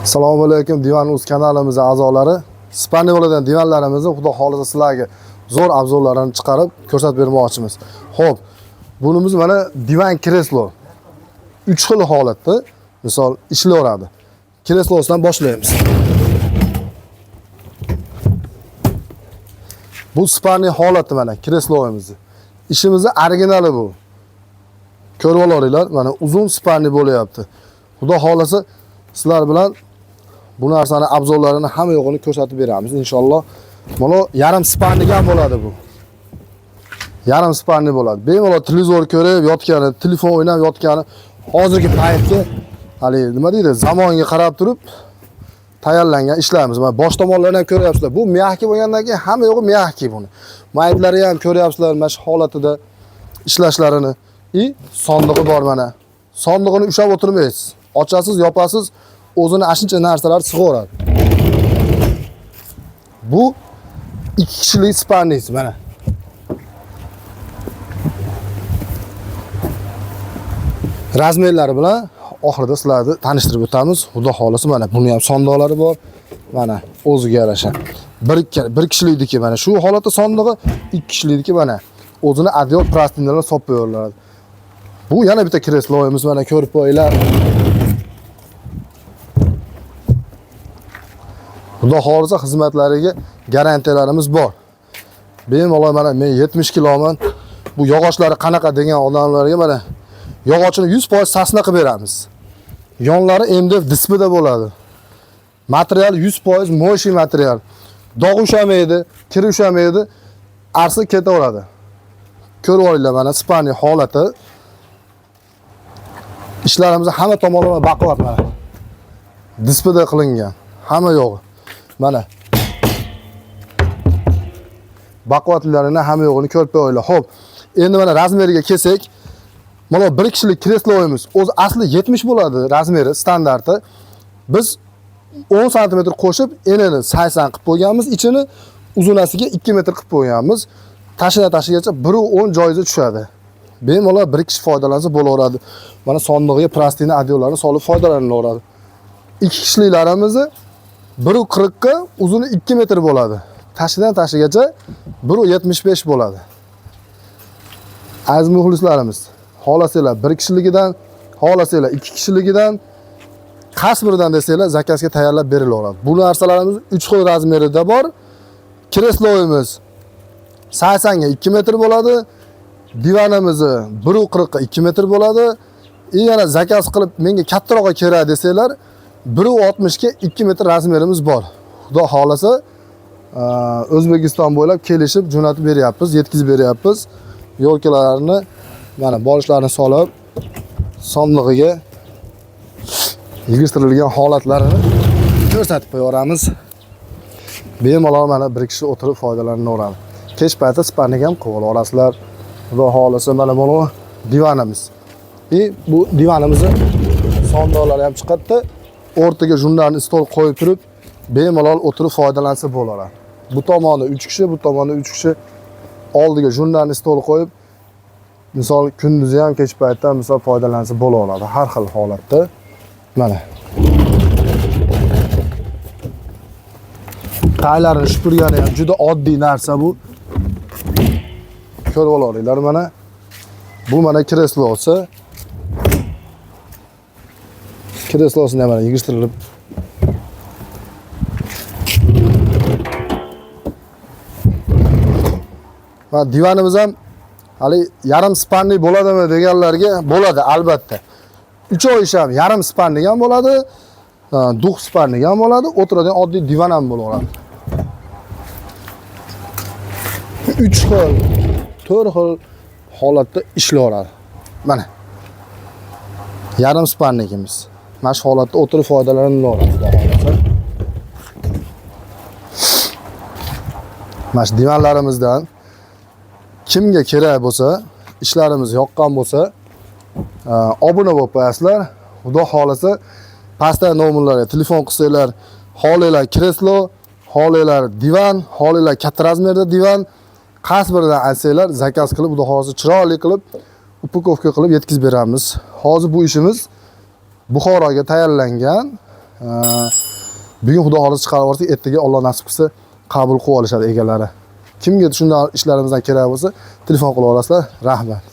Assalomu alaykum Divan.uz kanalimiz a'zolari. Spani bo'ladigan divanlarimizni xudo xolisa sizlarga zo'r obzorlarini chiqarib ko'rsatib bermoqchimiz. Xo'p, bunimiz mana divan kreslo. 3 xil holatda, misol ishlayveradi. Kreslosidan boshlaymiz. Bu spani holati mana kresloimiz. Ishimizni originali bu. Ko'rib olasizlar, mana uzun spani bo'layapti. Xudo xolisa sizlar bilan bu narsani obzorlarini hamma yo'g'ini ko'rsatib beramiz inshaalloh. Mana yarim spanlik ham bo'ladi bu. Yarim spanli bo'ladi. Bemalol televizor ko'rib yotgani, telefon o'ynab yotgani, hozirgi paytga hali nima deydi, zamonga qarab turib tayyorlangan ishlarimiz. Mana bosh tomonlarni ham ko'ryapsizlar. Bu miyahki bo'lgandan keyin hamma yo'g'i miyahki buni. Maytlari ham ko'ryapsizlar, mana shu holatida ishlashlarini. Sondig'i bor mana. Sondig'ini ushlab o'tirmaysiz. Ochasiz, yopasiz, o'zini ashuncha narsalar sig'averadi. Bu 2 kishilik spannis mana. Razmerlari bilan oxirida sizlarni tanishtirib o'tamiz. Xudo xolisa mana buni ham sondiqlari bor. Mana o'ziga yarasha. Bir kishilikniki mana shu holatda sondig'i, 2 kishilikniki mana o'zini adyol plastinlarni solib qo'yiladi. Bu yana bitta kresloyimiz mana ko'rib qo'yinglar. Xudo xolisa xizmatlariga garantiyalarimiz bor. Bemalol mana men 70 kiloman. Bu yog'ochlari qanaqa degan odamlarga mana yog'ochini 100% sasna qilib beramiz. Yonlari MDF displeyda bo'ladi. Material 100% mo'shi material. Dog' ushamaydi, kir ushamaydi, arsi ketaveradi. Ko'rib olinglar mana spani holati. Ishlarimiz hamma tomonlama baquvvat mana. Displeyda qilingan. Hamma yo'g'i. Mana baquvvatlarini hamma yo'g'ini ko'rib qo'yinglar. Xo'p, endi mana razmeriga kelsak, mana 1 kishilik kresloyimiz o'zi asli 70 bo'ladi razmeri standarti. Biz 10 sm qo'shib, enini 80 qilib qo'yganmiz, ichini uzunasiga 2 metr qilib qo'yganmiz. Tashigacha 1.10 joyiga tushadi. Bemalol 1 kishi foydalansa bo'laveradi. Mana sondig'iga plastina adyollarni solib foydalanaveradi. 2 kishiliklarimizni 1.40 ga uzuni 2 metr bo'ladi. Tashidan tashigacha 1.75 bo'ladi. Aziz muxlislarimiz, xohlasanglar 1 kishiligidan, xohlasanglar 2 kishiligidan, qaysi biridan desanglar zakazga tayyorlab berilaveradi. Bu narsalarimiz 3 xil razmerida bor. Kresloyimiz 80 ga 2 metr bo'ladi. Divanimiz 1.40 ga 2 metr bo'ladi. Yana zakaz qilib menga kattarog'i kerak desanglar 1.60 ga 2 metr razmerimiz bor. Xudo xolasa O'zbekiston bo'ylab kelishib jo'natib beryapmiz, yetkazib beryapmiz. Yo'lkalarni mana bolishlarini solib sondig'iga yig'ishtirilgan holatlarini ko'rsatib qo'yamiz. Bemalol mana 1 kishi o'tirib foydalanaveradi. Kech payti spanik ham qilib olasizlar. Xudo xolasa mana bu divanimiz. Bu divanimizni sondiqlari ham chiqadi. O'rtaga jurnalni stol qo'yib turib, bemalol o'tirib foydalansa bo'ladi. Bu tomoni 3 kishi, bu tomoni 3 kishi oldiga jurnalni stol qo'yib, misol kunduzi ham kech paytda misol foydalansa bo'laveradi. Har xil holatda. Mana. Taylarini shupurgani ham juda oddiy narsa bu. Ko'rib olasizlar mana. Bu mana kreslosi. Kreslosini ham yig'ishtirilib va divanimiz ham hali yarim spanli bo'ladimi deganlarga bo'ladi albatta. 3 oy ish ham yarim spanli ham bo'ladi, 2 spanli ham bo'ladi, o'tiradigan oddiy divan ham bo'laveradi. 3 xil, 4 xil holatda ishlaveradi. Mana yarim spanligimiz. Mana shu holatda o'tirib foydalanaveradi. Mana shu divanlarimizdan kimga kerak bo'lsa, ishlarimiz yoqqan bo'lsa, obuna bo'lib qo'yasizlar. Xudo xolasa pastda nomerlarga telefon qilsanglar, xohlaylar kreslo, xohlaylar divan, xohlaylar katta razmerda divan, qaysi biridan aytsanglar, zakaz qilib, xudo xolasa chiroyli qilib, upakovka qilib yetkazib beramiz. Hozir bu ishimiz Buxoroga tayyorlangan Bugun xudo xohlasa chiqarib yuborsak, ertaga Alloh nasib qilsa qabul qilib olishadi egalari. Kimga shunday ishlarimizdan kerak bo'lsa, telefon qilib olasizlar. Rahmat.